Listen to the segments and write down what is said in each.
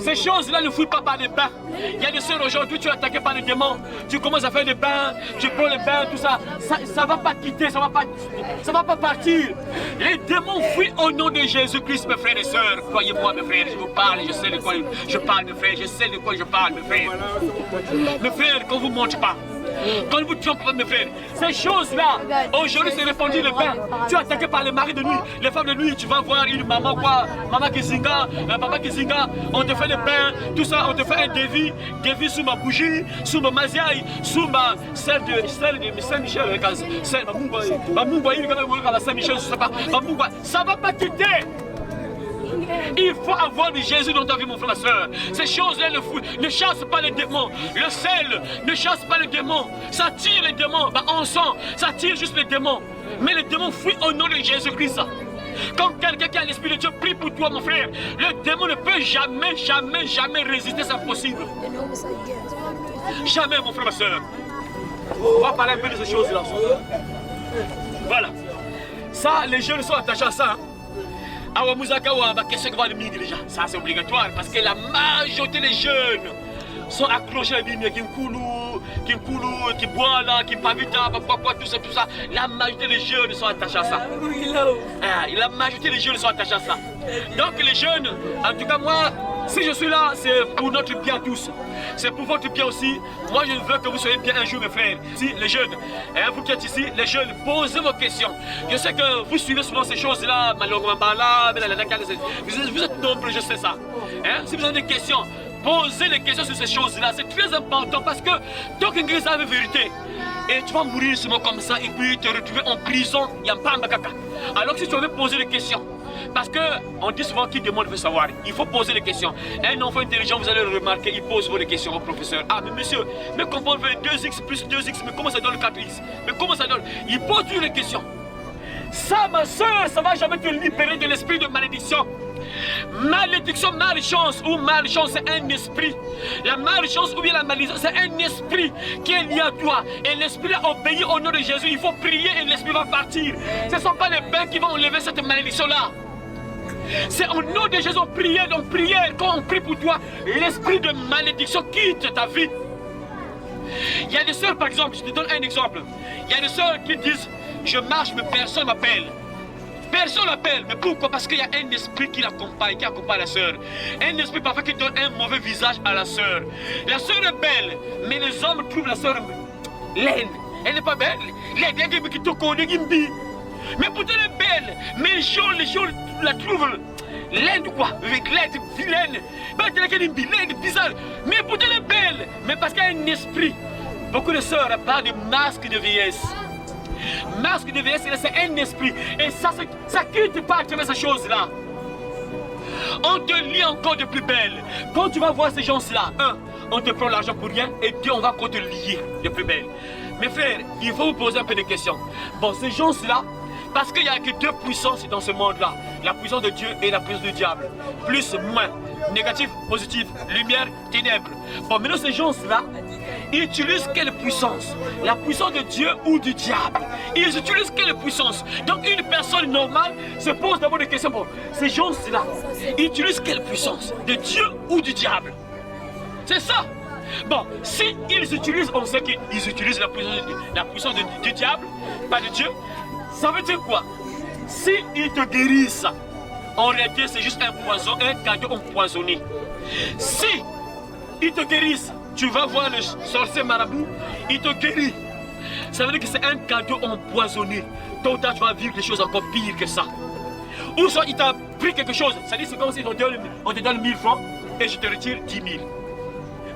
Ces choses-là ne fuient pas par les bains. Il y a des sœurs aujourd'hui, tu es attaqué par les démons. Tu commences à faire des bains, tu prends les bains, tout ça. Ça ne va pas quitter, ça ne va pas partir. Les démons fuient au nom de Jésus-Christ, mes frères et sœurs. Croyez-moi, mes frères, je vous parle, je sais de quoi je parle, mes frères, je sais de quoi je parle, mes frères. Mes frères, qu'on ne vous montre pas. Quand vous trompez pas, mes frères, ces choses-là, aujourd'hui c'est répandu le bain. Tu es attaqué par les maris de nuit, les femmes de nuit, tu vas voir une maman quoi, maman Kizinga, papa Kizinga, on te fait le bain, tout ça, on te fait un dévi sous ma bougie, sous ma maziaï, sous ma celle de Saint-Michel, ça va pas quitter. Il faut avoir du Jésus dans ta vie, mon frère, ma soeur. Ces choses-là ne chassent pas les démons. Le sel ne chasse pas les démons. Ça tire les démons. On sent, ça tire juste les démons. Mais les démons fuient au nom de Jésus-Christ. Quand quelqu'un qui a l'Esprit de Dieu prie pour toi, mon frère, le démon ne peut jamais résister, c'est impossible. Jamais, mon frère, ma soeur. On va parler un peu de ces choses-là. Voilà. Ça, les jeunes sont attachés à ça. Ça c'est obligatoire parce que la majorité des jeunes sont accrochés à Bimia, qui boit là, qui pavita, tout ça. La majorité des jeunes sont attachés à ça. La majorité des jeunes sont attachés à ça. Donc les jeunes, en tout cas moi, si je suis là, c'est pour notre bien à tous. C'est pour votre bien aussi. Moi, je veux que vous soyez bien un jour, mes frères. Si les jeunes, vous qui êtes ici, les jeunes, posez vos questions. Je sais que vous suivez souvent ces choses-là, vous êtes nombreux, je sais ça. Si vous avez des questions, posez des questions sur ces choses-là. C'est très important parce que tant qu'une grille, ça la vérité. Et tu vas mourir seulement comme ça et puis te retrouver en prison. Alors que si tu avais posé des questions, parce qu'on dit souvent qui demande veut savoir. Il faut poser des questions. Un enfant intelligent, vous allez le remarquer, il pose des questions au professeur. Ah, mais monsieur, mais comment on fait 2x plus 2x, mais comment ça donne 4x? Mais comment ça donne? Il pose toujours des questions. Ça, ma soeur, ça ne va jamais te libérer de l'esprit de malédiction. Malédiction, malchance ou malchance, c'est un esprit. La malchance ou bien la malédiction, c'est un esprit qui est lié à toi. Et l'esprit a obéi au nom de Jésus. Il faut prier et l'esprit va partir. Ce ne sont pas les bains qui vont enlever cette malédiction-là. C'est au nom de Jésus, prière, donc prière, quand on prie pour toi, l'esprit de malédiction quitte ta vie. Il y a des sœurs, par exemple, je te donne un exemple. Il y a des sœurs qui disent, je marche, mais personne ne m'appelle. Personne l'appelle. Mais pourquoi? Parce qu'il y a un esprit qui l'accompagne, qui accompagne la sœur. Un esprit parfois qui donne un mauvais visage à la sœur. La sœur est belle, mais les hommes trouvent la sœur laide. Elle n'est pas belle. Mais pourtant elle est belle. Mais les gens la trouvent laide quoi, avec laide, vilaine. Laide, bizarre. Mais pourtant elle est belle. Mais parce qu'il y a un esprit. Beaucoup de sœurs parlent de masque de vieillesse. Masque de vieillesse, c'est un esprit. Et ça quitte pas à travers ces choses-là. On te lie encore de plus belle. Quand tu vas voir ces gens-là, on te prend l'argent pour rien. Et deux, on va encore te lier de plus belle. Mes frères, il faut vous poser un peu de questions. Bon, ces gens-là, parce qu'il n'y a que deux puissances dans ce monde-là. La puissance de Dieu et la puissance du diable. Plus, moins. Négatif, positif, lumière, ténèbres. Bon, maintenant ces gens-là, ils utilisent quelle puissance? La puissance de Dieu ou du diable? Ils utilisent quelle puissance? Donc une personne normale se pose d'abord des questions. Bon, ces gens-là, ils utilisent quelle puissance? De Dieu ou du diable? C'est ça. Bon, si ils utilisent, on sait qu'ils utilisent la puissance du diable, pas de Dieu. Ça veut dire quoi? Si ils te guérissent, en réalité c'est juste un poison, un cadeau empoisonné. Si ils te guérissent, tu vas voir le sorcier marabout, il te guérit. Ça veut dire que c'est un cadeau empoisonné. Tôt ou tard tu vas vivre des choses encore pires que ça. Ou soit il t'a pris quelque chose, ça dit c'est comme si on te donne 1000 francs et je te retire 10 000.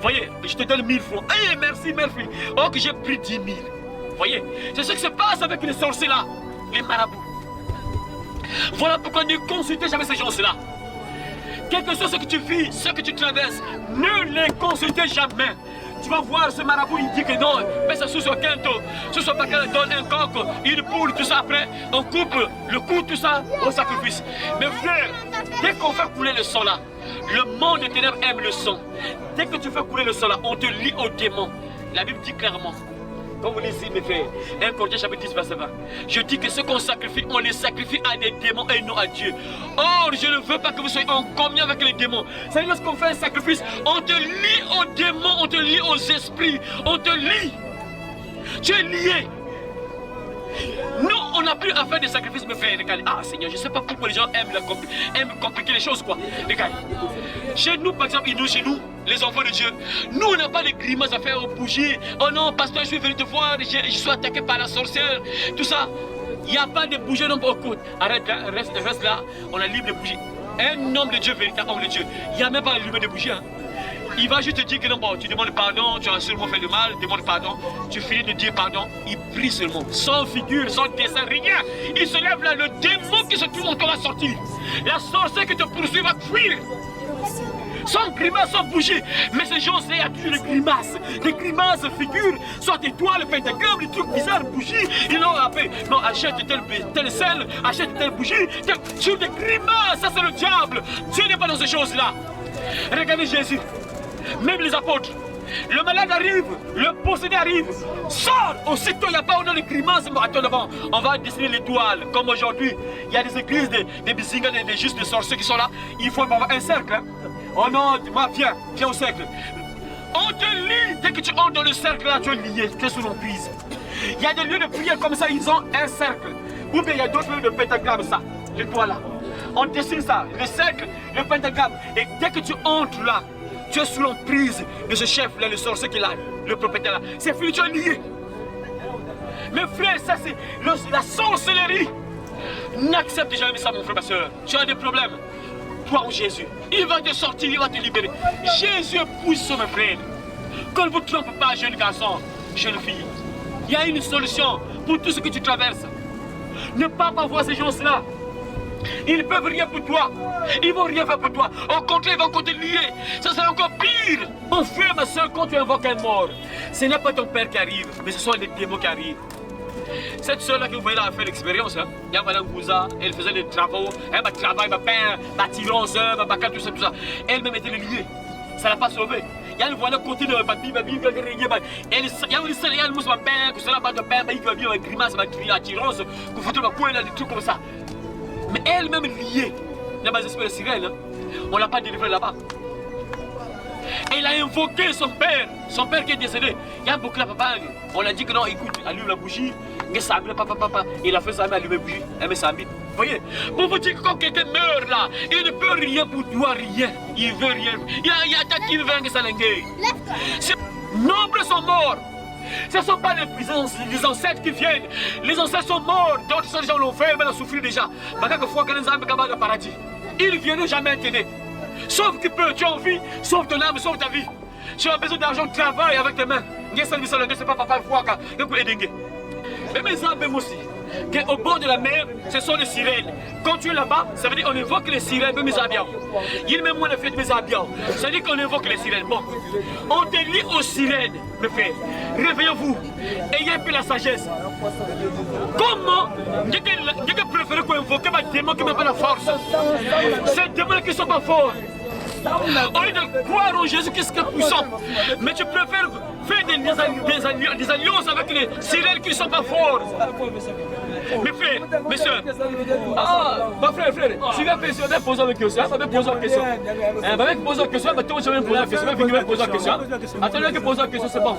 Voyez, je te donne 1000 francs. Eh, merci. Oh, que j'ai pris 10 000. Voyez, c'est ce qui se passe avec les sorciers là, les marabouts. Voilà pourquoi ne consultez jamais ces gens-là. Quel que soit ce que tu vis, ce que tu traverses, ne les consultez jamais. Tu vas voir ce marabout, il dit que non, mais ça sous son quinto, sous son paquet, donne un coq, une poule, tout ça après, on coupe le cou, tout ça, au sacrifice. Mais frère, dès qu'on fait couler le sang là, le monde des ténèbres aime le sang. Dès que tu fais couler le sang là, on te lie au démon. La Bible dit clairement Comme vous lisez, mes frères, 1 Corinthiens chapitre 10, verset 20. Je dis que ce qu'on sacrifie, on les sacrifie à des démons et non à Dieu. Or, je ne veux pas que vous soyez en communion avec les démons. C'est lorsqu'on fait un sacrifice, on te lie aux démons, on te lie aux esprits, on te lie. Tu es lié. Nous, on n'a plus à faire des sacrifices, mes frères. Regardez. Ah, Seigneur, je ne sais pas pourquoi les gens aiment compliquer les choses, quoi. Regardez. Chez nous, par exemple, chez nous, les enfants de Dieu, nous, on n'a pas de grimaces à faire aux bougies. Oh non, pasteur, je suis venu te voir, je suis attaqué par la sorcière. Tout ça. Il n'y a pas de bougies non au côté. Arrête là, reste là. On a libre de bougies. Un homme de Dieu, véritable homme de Dieu, il n'y a même pas allumé de bougies. Hein. Il va juste te dire que non, bon, tu demandes pardon, tu as seulement fait le mal, demande pardon, tu finis de dire pardon, il prie seulement, sans figure, sans dessin, rien. Il se lève là, le démon qui se trouve encore à sortir. La sorcière qui te poursuit va fuir. Sans grimace, sans bouger. Mais ces gens, il y a toujours des grimaces, figures, soit étoiles, pentagrammes, des trucs bizarres, bougies. Ils l'ont appelé, non, achète tel sel, achète telle bougie. Sur des grimaces, ça c'est le diable. Dieu n'est pas dans ces choses-là. Regardez Jésus. Même les apôtres, le malade arrive, le possédé arrive, sort, aussitôt il n'y a pas de grimaces. Attends d'abord, on va dessiner l'étoile, comme aujourd'hui, il y a des églises, des bizingas, des justes, des sorciers qui sont là, il faut avoir un cercle. Hein. Oh non, viens au cercle. On te lie, dès que tu entres dans le cercle là, tu es lié, tu es sous l'emprise. Il y a des lieux de prière comme ça, ils ont un cercle. Ou bien il y a d'autres lieux de pentagramme, ça, l'étoile là. On dessine ça, le cercle, le pentagramme, et dès que tu entres là, tu es sous l'emprise de ce chef-là, le sorcier qui est là, le propriétaire là. C'est fini, tu es lié. Mes frères, ça c'est la sorcellerie. N'accepte jamais ça, mon frère, ma soeur. Tu as des problèmes. Toi ou Jésus, il va te sortir, il va te libérer. Jésus est puissant, mes frères. Qu'on ne vous trompe pas, jeune garçon, jeune fille. Il y a une solution pour tout ce que tu traverses. Ne pas voir ces gens-là. Ils ne peuvent rien pour toi. Ils ne vont rien faire pour toi. Au contraire, ils vont te lier. Ça sera encore pire. Mon frère, ma soeur, quand tu invoques un mort, ce n'est pas ton père qui arrive, mais ce sont les démons qui arrivent. Cette soeur-là que vous voyez là a fait l'expérience. Hein? Il y a Madame Gouza, elle faisait des travaux, elle m'a travaillé, ma pain, ma tirance, ma bacan, tout ça. Elle-même était liée. Ça ne l'a pas sauvée. Il y a une voie côté de ma Bible, il y a une seule, il y a une mousse, ma pain, que ça n'a pas de pain, il va bien une grimace, ma tirance, que vous faites ma poêle, des trucs comme ça. Mais elle-même liée, il y a des espèces de sirènes, hein? On ne l'a pas délivré là-bas. Elle a invoqué son père qui est décédé. Il y a beaucoup de papa, on a dit que non, écoute, allume la bougie, papa, il a fait ça, allume la bougie, elle met sa bite. Vous voyez, pour vous dire que quand quelqu'un meurt là, il ne peut rien pour toi, rien. Il veut rien. Il y a ta qui veut que ça l'engueule. Nombreux sont morts. Ce ne sont pas les ancêtres qui viennent. Les ancêtres sont morts. D'autres gens l'ont fait, mais ont souffert déjà. Ils ne viennent jamais t'aider. Sauf que tu as envie, sauve ton âme, sauve ta vie. Tu as besoin d'argent, travaille avec tes mains. C'est pas papa mais mes âmes aussi. Au bord de la mer, ce sont les sirènes. Quand tu es là-bas, ça veut dire qu'on évoque les sirènes, mes amis. Il même moins le fait de mes amis. Ça veut dire qu'on évoque les sirènes. Bon, on te lie aux sirènes, mes frères. Réveillez-vous. Ayez un peu la sagesse. Comment vous préférez qu'on invoque un démon qui n'a pas la force? Ces démons qui ne sont pas forts. Au lieu de croire en Jésus qui est puissant, mais tu préfères faire des alliances avec les sirènes qui ne sont pas forts. Mes frères, mes soeurs, ma frère, tu viens poser une question, tu vas poser une question. Tu vas poser une question, tu vas poser une question, tu vas poser une question. Attends, que poser une question, c'est bon.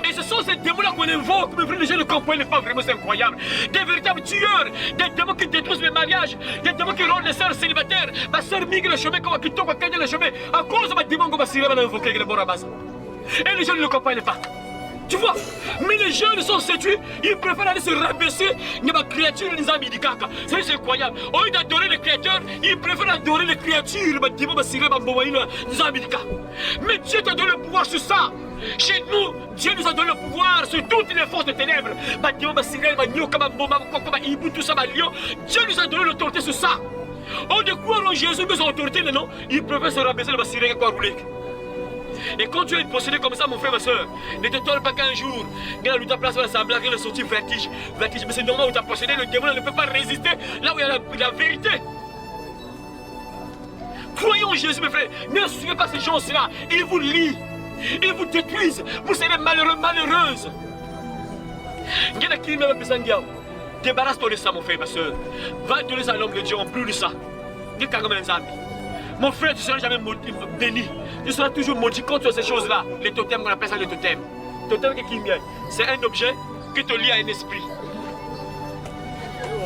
Et ce sont ces démons-là qu'on invoque, mes frères, les gens ne comprennent pas vraiment, c'est incroyable. Des véritables tueurs, des démons qui détruisent les mariages, des démons qui rendent les sœurs célibataires. Ma sœur migre le chemin, comme qui tombe à gagner le chemin, à cause de ma démon qu'on va s'y invoquer avec le bon ramas. Et les gens ne le comprennent pas. Tu vois, mais les jeunes sont séduits, ils préfèrent aller se rabaisser, il y a ma créature, les amis du caca. C'est incroyable. Au lieu d'adorer les créateurs, ils préfèrent adorer les créatures, ma démon, ma sirène, ma bobaïne, les amis du caca. Mais Dieu t'a donné le pouvoir sur ça. Chez nous, Dieu nous a donné le pouvoir sur toutes les forces de ténèbres. Ma démon, ma sirène, ma nyoka, ma boma, ma hibou, tout ça, ma lion. Dieu nous a donné l'autorité sur ça. Au lieu de croire en Jésus, mais son autorité, non, ils préfèrent se rabaisser, ma sirène, quoi rouler. Et quand tu es possédé comme ça, mon frère, ma soeur, ne te tourne pas qu'un jour, il y a la place où ça blague, il a sorti vertige. Mais c'est normal où tu as possédé, le démon ne peut pas résister là où il y a la vérité. Croyons en Jésus, mes frères, ne suivez pas ces gens-là, ils vous lient, ils vous détruisent, vous serez malheureux, malheureuses. Débarrasse-toi de ça, mon frère, ma soeur. Va donner ça à l'homme de Dieu, on brûle ça. Mon frère, tu ne seras jamais béni. Tu seras toujours maudit contre ces choses-là. Les totems, on appelle ça les totems. Totem, c'est un objet qui te lie à un esprit.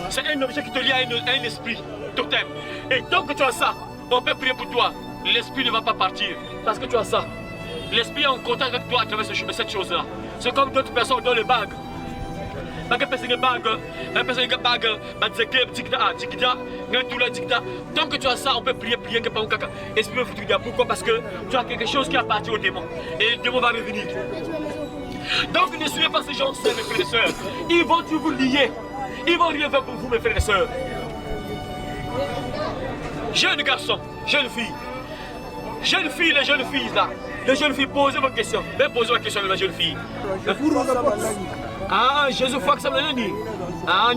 C'est un objet qui te lie à un esprit. Totem. Et tant que tu as ça, on peut prier pour toi. L'esprit ne va pas partir. Parce que tu as ça. L'esprit est en contact avec toi à travers cette chose-là. C'est comme d'autres personnes dans les bagues. Tant que tu as ça, on peut prier. Pourquoi? Parce que tu as quelque chose qui appartient au démon. Et le démon va revenir. Donc ne suivez pas ces gens, mes frères et sœurs. Ils vont tout vous lier. Ils vont rien faire pour vous, mes frères et sœurs. Jeunes garçons, jeunes filles. Jeunes filles, les jeunes filles là. Les jeunes filles, posez vos questions. Même posez vos questions, les jeunes filles. Ah, Jésus faut que ça me l'année. Ah,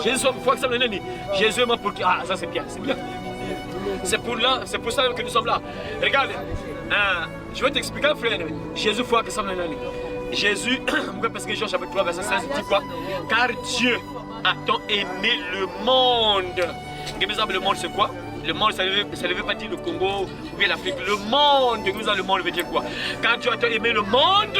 Jésus faut que ça me l'année. Jésus m'a pour qui? Ah, ça c'est bien, c'est bien. C'est pour ça que nous sommes là. Regarde, je vais t'expliquer, frère. Jésus faut que ça me l'année. Jésus, parce que Jean chapitre 3, verset 16 dit quoi? Car Dieu a tant aimé le monde. Le monde c'est quoi? Le monde, ça ne veut pas dire le Congo ou bien l'Afrique. Le monde, le monde veut dire quoi? Quand Dieu a tant aimé le monde,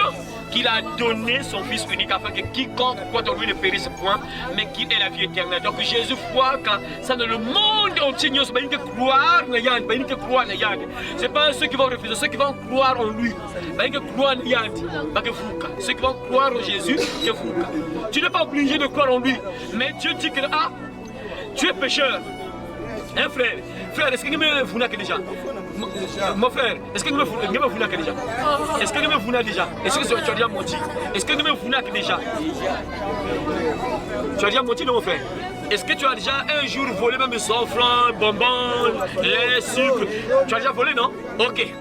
qu'il a donné son Fils unique afin que quiconque croit en lui ne périsse point, mais qu'il ait la vie éternelle. Donc Jésus croit quand ça dans le monde entier, c'est pas une croire, c'est pas ceux qui vont refuser, ceux qui vont croire en lui. Ceux qui vont croire en Jésus, tu n'es pas obligé de croire en lui, mais Dieu dit que tu es pécheur. Hein frère, est-ce que vous me voulez déjà? Mon frère, est-ce que vous me voulez déjà? Est-ce que vous me voulez déjà? Est-ce que tu as déjà menti? Est-ce que vous me voulez déjà? Tu as déjà menti, non mon frère? Est-ce que tu as déjà un jour volé même 100 francs, bonbons, lait, sucre? Tu as déjà volé, non? Ok.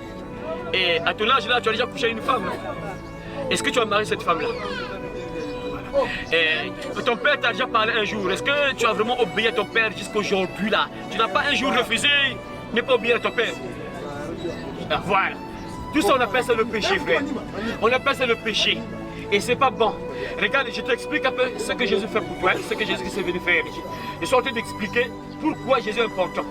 Et à ton âge là, tu as déjà couché avec une femme, non? Est-ce que tu as marié cette femme-là? Ton père t'a déjà parlé un jour. Est-ce que tu as vraiment obéi à ton père jusqu'à aujourd'hui là? Tu n'as pas un jour refusé, ne pas obéir à ton père. Voilà. Tout ça on appelle ça le péché, frère. On appelle ça le péché. Et c'est pas bon. Regarde, je t'explique un peu ce que Jésus fait pour toi, ce que Jésus est venu faire. Je suis en train d'expliquer pourquoi Jésus est important.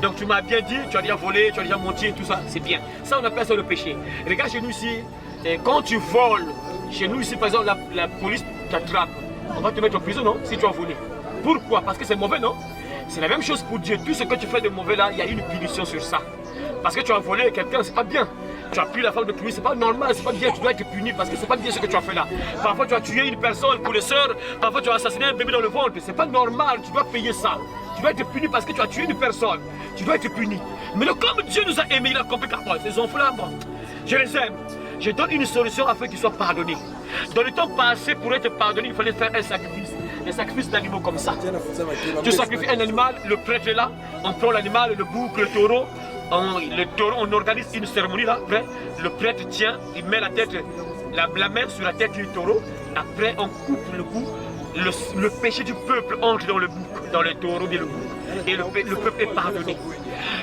Donc tu m'as bien dit, tu as déjà volé, tu as déjà menti, tout ça, c'est bien. Ça on appelle ça le péché. Regarde chez nous ici, quand tu voles, chez nous ici par exemple la police t'attrape, on va te mettre en prison, non? Si tu as volé. Pourquoi? Parce que c'est mauvais, non? C'est la même chose pour Dieu. Tout ce que tu fais de mauvais là, il y a une punition sur ça. Parce que tu as volé quelqu'un, c'est pas bien. Tu as pris la femme de pluie, c'est pas normal, c'est pas bien, tu dois être puni parce que c'est pas bien ce que tu as fait là. Parfois tu as tué une personne pour les sœurs, parfois tu as assassiné un bébé dans le ventre, c'est pas normal, tu dois payer ça. Tu dois être puni parce que tu as tué une personne. Tu dois être puni. Mais comme Dieu nous a aimés, il a compris qu'à ces enfants-là, bon, je les aime. Je donne une solution afin qu'ils soient pardonnés. Dans le temps passé, pour être pardonné, il fallait faire un sacrifice. Des sacrifices d'animaux comme ça. Tu sacrifies un animal, le prêtre est là, on prend l'animal, le bouc, le taureau, on organise une cérémonie là. Après, le prêtre tient, il met la tête, la main sur la tête du taureau. Après, on coupe le cou. Le péché du peuple entre dans le bouc, dans le taureau et le bouc. Et le peuple est pardonné.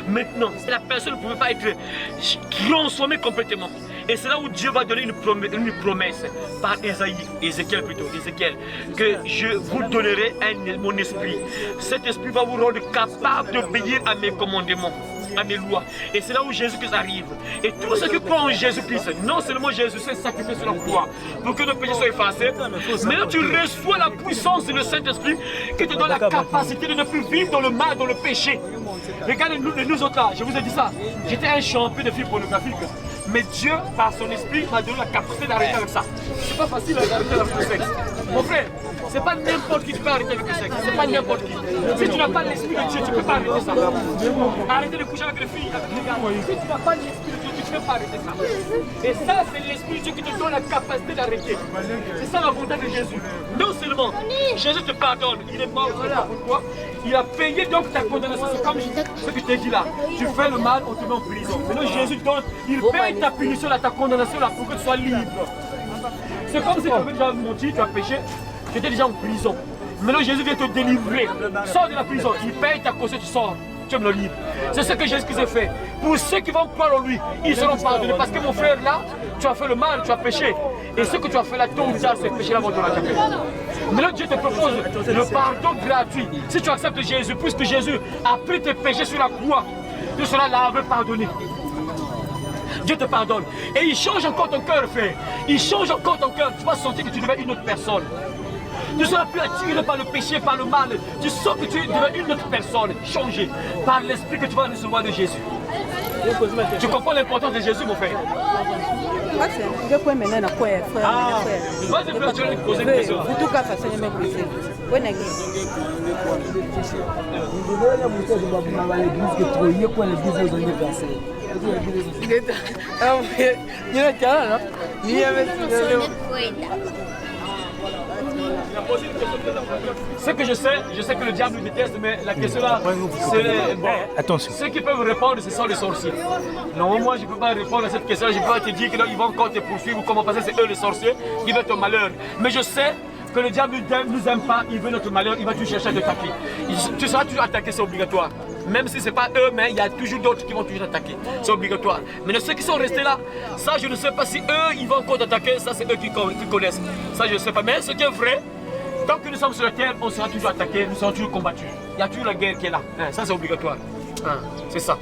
Maintenant, la personne ne pouvait pas être transformée complètement. Et c'est là où Dieu va donner une promesse par Ézéchiel, que je vous donnerai mon esprit. Cet esprit va vous rendre capable d'obéir à mes commandements, à mes lois. Et c'est là où Jésus-Christ arrive. Et tous ceux qui croient en Jésus-Christ, non seulement Jésus s'est sacrifié sur la croix pour que nos péchés soient effacés, mais là tu reçois la puissance du Saint-Esprit qui te donne la capacité de ne plus vivre dans le mal, dans le péché. Regardez nous autres là, je vous ai dit ça. J'étais un champion de films pornographiques. Mais Dieu, par son esprit, m'a donné la capacité d'arrêter avec ça. C'est pas facile d'arrêter avec le sexe. Mon frère, c'est pas n'importe qui peut arrêter avec le sexe. C'est pas n'importe qui. Si tu n'as pas l'esprit de Dieu, tu ne peux pas arrêter ça. Arrêter de coucher avec les filles, avec les gars. Si tu n'as pas l'esprit de Dieu, tu ne peux pas arrêter ça. Et ça, c'est l'esprit de Dieu qui te donne la capacité d'arrêter. C'est ça la volonté de Jésus. Non seulement Jésus te pardonne, il est mort pour toi. Il a payé donc ta condamnation. C'est comme ce que je t'ai dit là. Tu fais le mal, on te met en prison. Maintenant Jésus donne, il paye ta punition, là, ta condamnation là, pour que tu sois libre. C'est comme si tu avais déjà menti, tu as péché, tu étais déjà en prison. Maintenant Jésus vient te délivrer. Sors de la prison, il paye ta cause, tu sors. Tu es le libre. C'est ce que Jésus a fait. Pour ceux qui vont croire en lui, ils seront pardonnés. Parce que mon frère, là, tu as fait le mal, tu as péché. Et ce que tu as fait là, tôt ou tard, c'est péché là, tu l'as fait. Mais là, Dieu te propose le pardon gratuit. Si tu acceptes Jésus, puisque Jésus a pris tes péchés sur la croix, tu seras lavé, pardonné. Dieu te pardonne. Et il change encore ton cœur, frère. Il change encore ton cœur. Tu vas sentir que tu deviens une autre personne. Tu ne seras plus attiré par le péché, par le mal. Tu sens que tu deviens une autre personne, changée par l'esprit que tu vas recevoir de Jésus. Tu comprends l'importance de Jésus, mon frère? Je peux maintenant frère. Vas-y, frère, tu vas lui poser une question. En tout cas, ça c'est même possible. Ce que je sais que le diable déteste, mais la question là, c'est bon. Attention. Ceux qui peuvent répondre, ce sont les sorciers. Non, moi je ne peux pas répondre à cette question, je ne peux pas te dire qu'ils vont encore te poursuivre ou comment passer, c'est eux les sorciers qui veulent ton malheur. Mais je sais que le diable ne nous aime pas, il veut notre malheur, il va toujours chercher à t'attaquer. Tu seras toujours attaqué, c'est obligatoire. Même si ce n'est pas eux, mais il y a toujours d'autres qui vont toujours attaquer. C'est obligatoire. Mais ceux qui sont restés là, ça je ne sais pas si eux, ils vont encore t'attaquer, ça c'est eux qui connaissent. Ça je ne sais pas. Mais ce qui est vrai, tant que nous sommes sur la terre, on sera toujours attaqués, nous serons toujours combattus. Il y a toujours la guerre qui est là. Ça c'est obligatoire. C'est ça.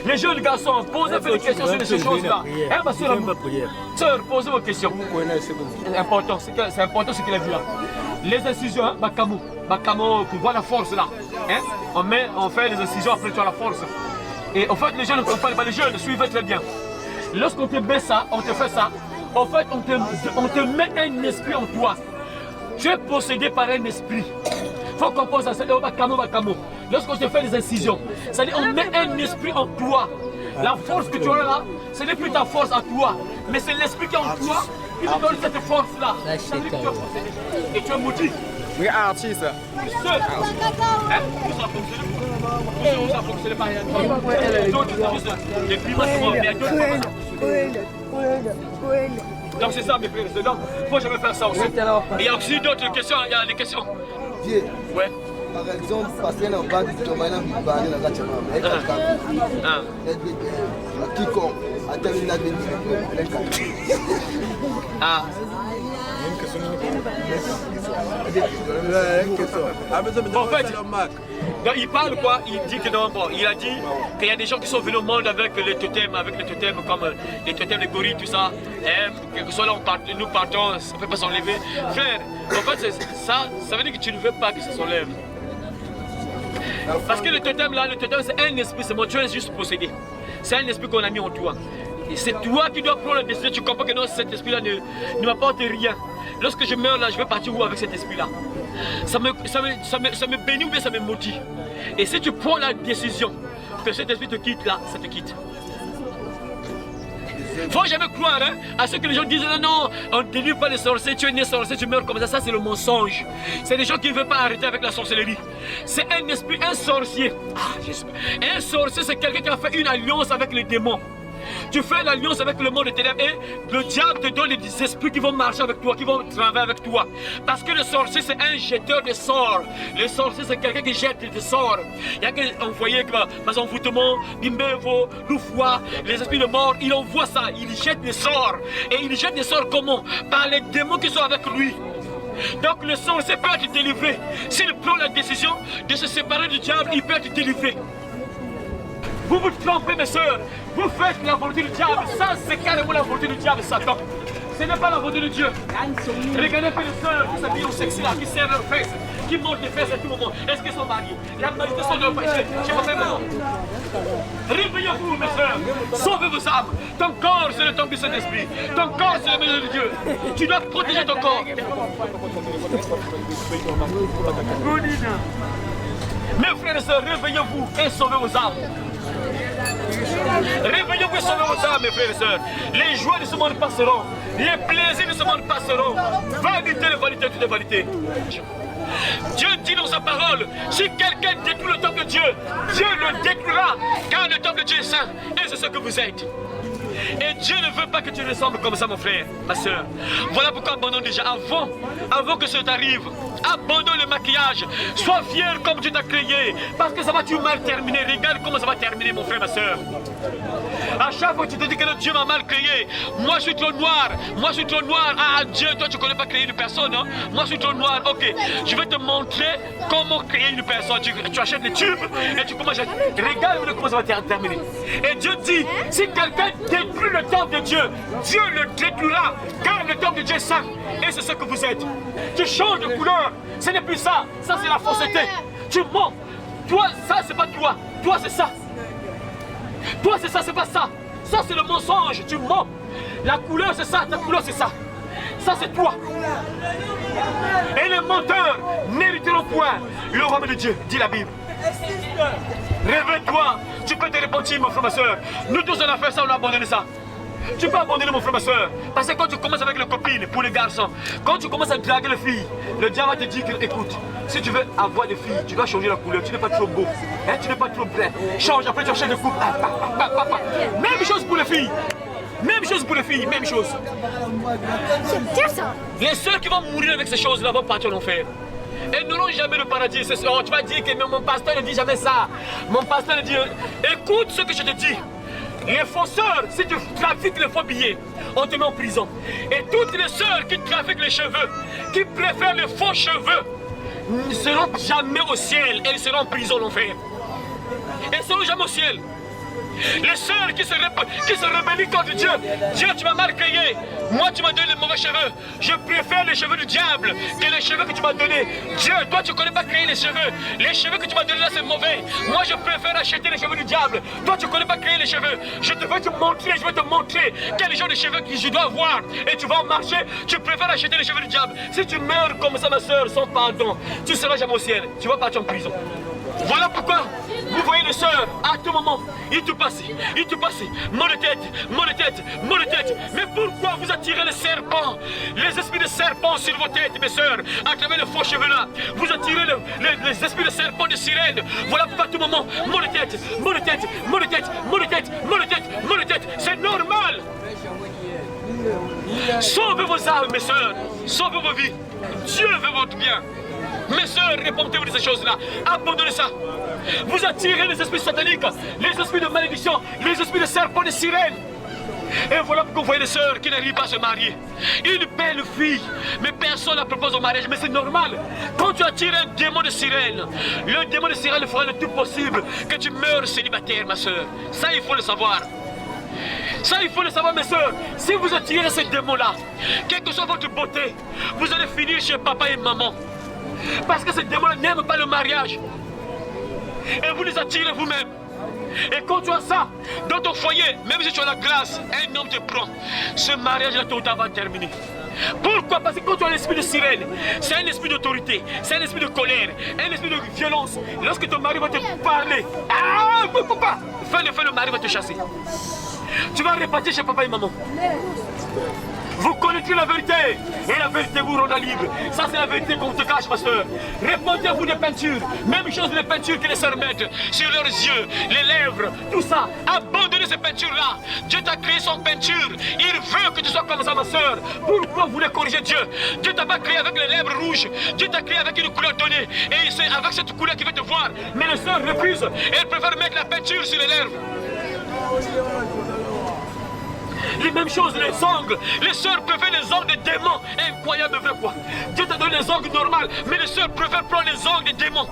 Les jeunes garçons, posez des questions sur ces choses-là. Ma soeur, posez vos questions. C'est important ce qu'il a vu là. Les incisions, Bakamo, pour voir la force là. On fait les incisions, après tu as la force. Et en fait, les jeunes ne comprennent pas, les jeunes suivent très bien. Lorsqu'on te met ça, on te fait ça, en fait, on te met un esprit en toi. Tu es possédé par un esprit. Il faut qu'on pense à ça, Bakamo. Lorsqu'on te fait les incisions, c'est-à-dire on met un esprit en toi. La force que tu as là, ce n'est plus ta force à toi, mais c'est l'esprit qui est en toi qui te donne cette force-là. Et tu es maudit. Oui, artiste. Donc c'est ça mes frères, donc il ne faut jamais faire ça aussi. Il y a aussi d'autres questions, il y a des questions. Dieu. Ouais. Par exemple, parce qu'il y a un bas de Thomas, il y a quiconque a terminé la En fait, il parle quoi? Il dit que non, bon, il a dit qu'il y a des gens qui sont venus au monde avec les totems comme les totems de gorilles, tout ça. Et quel que soit là, nous partons, ça ne peut pas s'enlever. Frère, en fait, ça veut dire que tu ne veux pas que ça s'enlève. Parce que le totem là, c'est un esprit, c'est moi, tu es juste possédé. C'est un esprit qu'on a mis en toi. Et c'est toi qui dois prendre la décision, tu comprends que non, cet esprit là ne m'apporte rien. Lorsque je meurs là, je vais partir où avec cet esprit là? Ça me bénit ou bien ça me maudit. Et si tu prends la décision que cet esprit te quitte là, ça te quitte. Faut jamais croire à ce que les gens disent non, on ne délivre pas les sorciers, tu es né sorcier, tu meurs comme ça, ça c'est le mensonge. C'est des gens qui ne veulent pas arrêter avec la sorcellerie. C'est un esprit, un sorcier. Un sorcier, c'est quelqu'un qui a fait une alliance avec les démons. Tu fais l'alliance avec le monde des ténèbres et le diable te donne des esprits qui vont marcher avec toi, qui vont travailler avec toi. Parce que le sorcier, c'est un jetteur de sorts. Le sorcier, c'est quelqu'un qui jette des sorts. Il y a qui envoyé des envoûtements, Bimbevo, Loufoua, les esprits de mort. Il envoie ça, il jette des sorts. Et il jette des sorts comment? Par les démons qui sont avec lui. Donc le sorcier peut être délivré. S'il prend la décision de se séparer du diable, il peut être délivré. Vous vous trompez, mes soeurs. Vous faites la volonté du diable. Ça, c'est carrément la volonté du diable, Satan. Ce n'est pas la volonté de Dieu. Regardez un peu les soeurs qui s'habillent au sexy là, qui serrent leurs fesses, qui montent les fesses à tout moment. Est-ce qu'elles sont mariées? La majorité sont de péché. Je m'en fais maintenant. Réveillez-vous, mes soeurs. Sauvez vos âmes. Ton corps, c'est le temple du Saint-Esprit. Ton corps, c'est la maison de Dieu. Tu dois protéger ton corps. Mes frères et sœurs, réveillez-vous et sauvez vos âmes. Réveillez-vous et sauvez vos âmes, mes frères et sœurs. Les joies de ce monde passeront. Les plaisirs de ce monde passeront. Vanité, vanité, toutes les vanités. Dieu dit dans sa parole, si quelqu'un détruit le temple de Dieu, Dieu le détruira, car le temple de Dieu est saint, et c'est ce que vous êtes. Et Dieu ne veut pas que tu ressembles comme ça, mon frère, ma soeur. Voilà pourquoi abandonne déjà avant que ça t'arrive. Abandonne le maquillage. Sois fier comme Dieu t'a créé. Parce que ça va tout mal terminer. Regarde comment ça va terminer, mon frère, ma soeur. À chaque fois que tu te dis que Dieu m'a mal créé, moi je suis trop noir. Moi je suis trop noir. Ah Dieu, toi tu ne connais pas créer une personne. Hein? Moi je suis trop noir. Ok, je vais te montrer comment créer une personne. Tu achètes les tubes et tu commences à... Regarde comment ça va terminer. Et Dieu dit, si quelqu'un détruit le temple de Dieu, Dieu le détruira. Car le temple de Dieu est saint. Et c'est ce que vous êtes. Tu changes de couleur. Ce n'est plus ça. Ça c'est la fausseté. Tu mens. Toi, ça c'est pas toi. Toi c'est ça. Toi c'est ça, c'est pas ça. Ça c'est le mensonge. Tu mens. La couleur c'est ça. Ta couleur c'est ça. Ça c'est toi. Et les menteurs n'hériteront point le royaume de Dieu, dit la Bible. Réveille-toi. Tu peux te repentir, mon frère, ma soeur. Nous tous on a fait ça, on a abandonné ça. Tu peux abandonner, mon frère, ma soeur. Parce que quand tu commences avec les copines, pour les garçons, quand tu commences à draguer les filles, le diable va te dire que, écoute, si tu veux avoir des filles, tu dois changer la couleur. Tu n'es pas trop beau, hein, tu n'es pas trop blanc. Change, après tu achètes de coupe. Même chose pour les filles. Même chose pour les filles, même chose. Les sœurs qui vont mourir avec ces choses-là vont partir en enfer. Elles n'auront jamais le paradis. Oh, tu vas dire que mon pasteur ne dit jamais ça. Mon pasteur ne dit, écoute ce que je te dis. Les faux sœurs, si tu trafiques les faux billets, on te met en prison. Et toutes les sœurs qui trafiquent les cheveux, qui préfèrent les faux cheveux, ne seront jamais au ciel. Elles seront en prison en enfer. Elles ne seront jamais au ciel. Les sœurs qui se rebellient contre Dieu. Dieu, tu m'as mal créé. Moi, tu m'as donné les mauvais cheveux. Je préfère les cheveux du diable que les cheveux que tu m'as donnés. Dieu, toi, tu ne connais pas créer les cheveux. Les cheveux que tu m'as donnés là, c'est mauvais. Moi, je préfère acheter les cheveux du diable. Toi, tu ne connais pas créer les cheveux. Je vais te montrer quel genre de cheveux que je dois avoir. Et tu vas marcher, tu préfères acheter les cheveux du diable. Si tu meurs comme ça, ma soeur, sans pardon, tu ne seras jamais au ciel. Tu vas partir en prison. Voilà pourquoi vous voyez les sœurs, à tout moment, ils te passent, maux de tête. Mais pourquoi vous attirez les serpents, les esprits de serpents sur vos têtes, mes sœurs, à travers les faux cheveux là? Vous attirez les esprits de serpents, de sirènes. Voilà pourquoi à tout moment, maux de tête. C'est normal. Sauvez vos âmes, mes sœurs, sauvez vos vies. Dieu veut votre bien. Mes sœurs, répondez-vous de ces choses-là. Abandonnez ça. Vous attirez les esprits sataniques, les esprits de malédiction, les esprits de serpents, de sirènes. Et voilà pourquoi vous voyez les sœurs qui n'arrivent pas à se marier. Une belle fille, mais personne ne la propose au mariage. Mais c'est normal. Quand tu attires un démon de sirène, le démon de sirène fera le tout possible que tu meurs célibataire, ma sœur. Ça, il faut le savoir. Ça, il faut le savoir, mes sœurs. Si vous attirez ce démon-là, quelle que soit votre beauté, vous allez finir chez papa et maman. Parce que ces démons n'aiment pas le mariage. Et vous les attirez vous-même. Et quand tu as ça dans ton foyer, même si tu as la grâce, un homme te prend. Ce mariage-là, tôt ou tard, va terminer. Pourquoi? Parce que quand tu as l'esprit de sirène, c'est un esprit d'autorité, c'est un esprit de colère, un esprit de violence. Lorsque ton mari va te parler, ah, papa, fais le mari va te chasser. Tu vas repartir chez papa et maman. Vous connaîtrez la vérité et la vérité vous rendra libre. Ça, c'est la vérité qu'on te cache, ma soeur. Répandez-vous des peintures. Même chose les peintures que les sœurs mettent sur leurs yeux, les lèvres, tout ça. Abandonnez ces peintures-là. Dieu t'a créé sans peinture. Il veut que tu sois comme ça, ma soeur. Pourquoi vous voulez corriger Dieu? Dieu t'a pas créé avec les lèvres rouges. Dieu t'a créé avec une couleur donnée. Et c'est avec cette couleur qu'il veut te voir. Mais les sœurs refusent. Elles préfèrent mettre la peinture sur les lèvres. Les mêmes choses, les ongles. Les sœurs préfèrent les ongles des démons. Incroyable, vrai quoi. Dieu t'a donné les ongles normales, mais les sœurs préfèrent prendre les ongles des démons.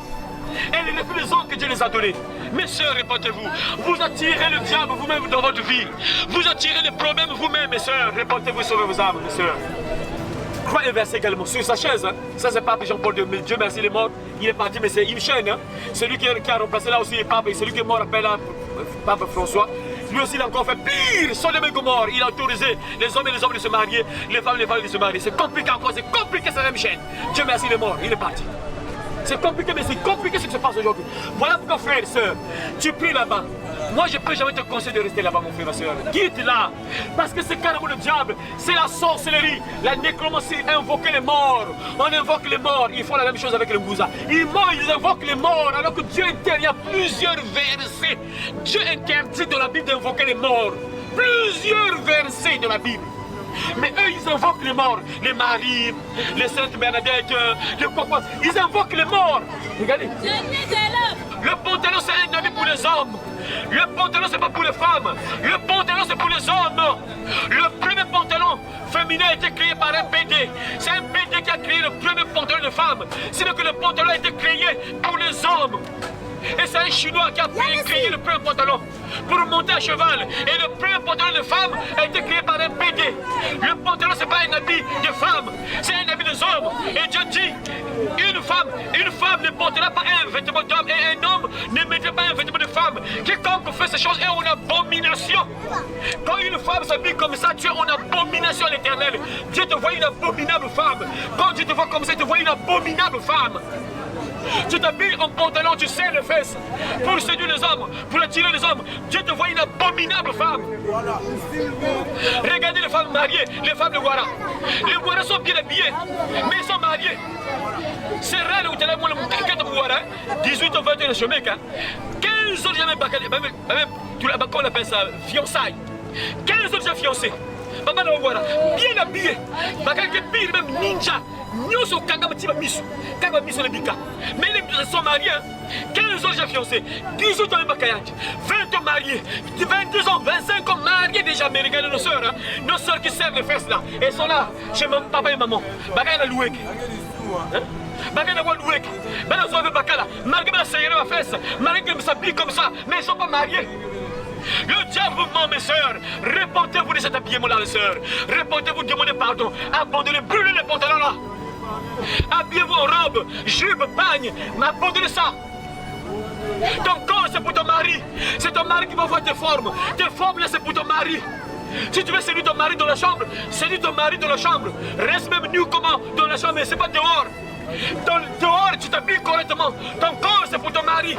Elles refusent les ongles que Dieu les a donnés. Mes sœurs, répondez-vous. Vous attirez le diable vous-même dans votre vie. Vous attirez les problèmes vous-même, mes sœurs. Répondez-vous, sauvez vos âmes, mes sœurs. Je crois un verset également sur sa chaise. Hein. Ça, c'est Pape Jean-Paul II. Mais Dieu merci, il est mort. Il est parti, mais c'est une chaîne. Hein. Celui qui a remplacé là aussi est Pape. Et celui qui est mort appelle Pape François. Lui aussi, il a encore fait pire. Sodome et Gomorrhe. Il a autorisé les hommes de se marier, les femmes de se marier. C'est compliqué encore, c'est compliqué, c'est la même chaîne. Dieu merci, il est mort, il est parti. C'est compliqué, mais c'est compliqué ce qui se passe aujourd'hui. Voilà pourquoi, frère et soeur, tu pries là-bas. Moi, je ne peux jamais te conseiller de rester là-bas, mon frère et ma soeur. Quitte là. Parce que c'est carrément le diable. C'est la sorcellerie, la nécromancie, invoquer les morts. On invoque les morts. Ils font la même chose avec les Moussa. Ils invoquent les morts alors que Dieu interdit. Il y a plusieurs versets. Dieu interdit dans la Bible d'invoquer les morts. Plusieurs versets de la Bible. Mais eux, ils invoquent les morts. Les Marie, les Saintes Bernadette, les Copains. Ils invoquent les morts. Regardez. Le pantalon, c'est un habit pour les hommes. Le pantalon, c'est pas pour les femmes. Le pantalon, c'est pour les hommes. Le premier pantalon féminin a été créé par un BD. C'est un BD qui a créé le premier pantalon de femme. C'est que le pantalon a été créé pour les hommes. Et c'est un Chinois qui a créé le premier pantalon pour monter à cheval. Et le premier pantalon de femme a été créé par un BD. Le pantalon, c'est pas un habit de femme, c'est un habit des hommes. Et Dieu dit, une femme ne portera pas un vêtement d'homme et un homme ne mettra pas un vêtement de femme. Quiconque fait ces choses est en abomination. Quand une femme s'habille comme ça, tu es en abomination à l'Éternel. Dieu te voit une abominable femme. Quand Dieu te voit comme ça, il te voit une abominable femme. Tu t'habilles en pantalon, tu serres les fesses pour séduire les hommes, pour attirer les hommes. Dieu te voit une abominable femme. Regardez les femmes mariées, les femmes de Ouara. Les Ouara sont bien habillés, mais ils sont mariés. C'est rare où tu as le 18 ou 21 chemin. 15 ans, jamais on appelle ça fiançailles. 15 ans déjà fiancés. Papa de Ouara, bien habillé. Même ninja. Nous sommes les bika. Mais ils sont mariés. 15 ans déjà fiancés. 18 ans bakayat. 20 ans mariés. 22 ans, 25 ans mariés déjà. Mais regardez nos soeurs. Nos soeurs qui servent les fesses là. Elles sont là chez papa et maman. Bakaya louek. Bakaya louek. Bakaya malgré la serrure à fesse. Malgré qu'ils s'habillent comme ça. Mais ils ne sont pas mariés. Le diable vous ment, mes soeurs. Répentez-vous de cet habillement-là, les soeurs. Répentez-vous, demandez pardon. Abandonnez, brûlez les pantalons là. Habillez-vous en robe, jupe, pagne. Mais abandonnez ça. Ton corps, c'est pour ton mari. C'est ton mari qui va voir tes formes. Tes formes, là, c'est pour ton mari. Si tu veux séduire ton mari dans la chambre, séduis ton mari dans la chambre. Reste même nu comment dans la chambre, mais c'est pas dehors. Dehors, tu t'habilles correctement. Ton corps, c'est pour ton mari.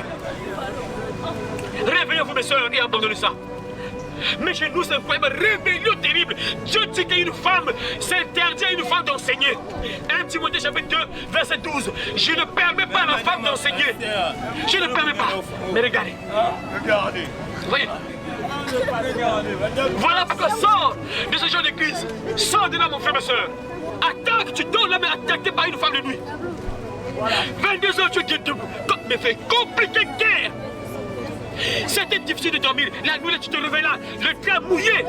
Réveillez-vous, mes soeurs, et abandonnez ça. Mais chez nous, c'est une rébellion terrible. Dieu dit qu'une femme, c'est interdit à une femme d'enseigner. 1 Timothée chapitre 2, verset 12. Je ne permets pas à la femme d'enseigner. Je ne permets pas. Mais regardez. Regardez. Voyez. Voilà pourquoi sors de ce genre d'église. Sors de là, mon frère, ma soeur. Attaque, tu donnes la main attaquée par une femme de nuit. 22 heures, tu es debout. Mais fait compliqué guerre. C'était difficile de dormir. La nuit, tu te réveilles là, le drap mouillé.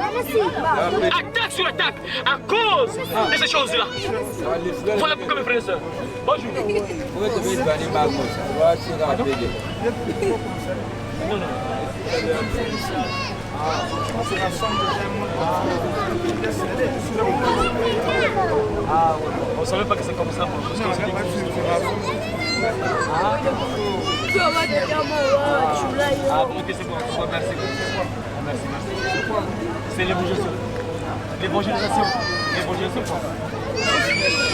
Attaque sur attaque à cause de ces choses-là. Voilà pourquoi mes frères et sœurs. Bonjour. On ne savait pas que c'est comme ça. Ah, ok, c'est bon. Merci. C'est l'évangélisation. L'évangélisation.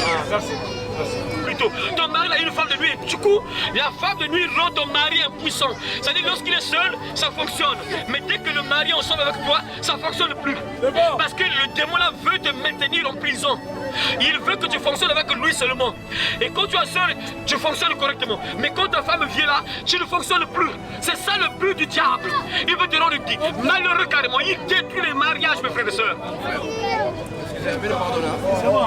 Ah, merci. Plutôt, ton mari a une femme de nuit. Du coup, la femme de nuit rend ton mari impuissant. C'est-à-dire, lorsqu'il est seul, ça fonctionne. Mais dès que le mari est ensemble avec toi, ça ne fonctionne plus. Parce que le démon-là veut te maintenir en prison. Il veut que tu fonctionnes avec lui seulement. Et quand tu es seul, tu fonctionnes correctement. Mais quand ta femme vient là, tu ne fonctionnes plus. C'est ça le but du diable. Il veut te rendre malheureux carrément. Il détruit les mariages, mes frères et sœurs. C'est bon.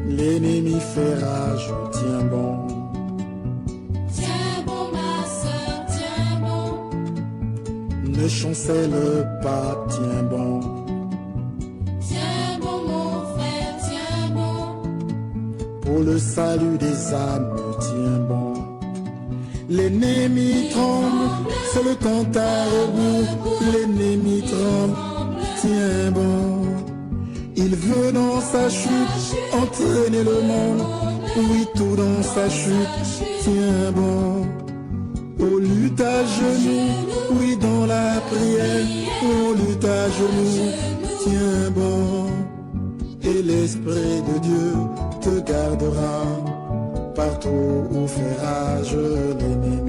L'ennemi fait rage, tiens bon. Tiens bon ma soeur, tiens bon. Ne chancelle pas, tiens bon. Tiens bon mon frère, tiens bon. Pour le salut des âmes, tiens bon. L'ennemi tremble, c'est le compte à rebours. L'ennemi tremble, tiens bon. Il veut dans sa chute entraîner le monde. Oui, tout dans sa chute tient bon. Oh, lutte à genoux, oui, dans la prière. Oh, lutte à genoux, tiens bon. Et l'Esprit de Dieu te gardera partout où fait rage l'ennemi.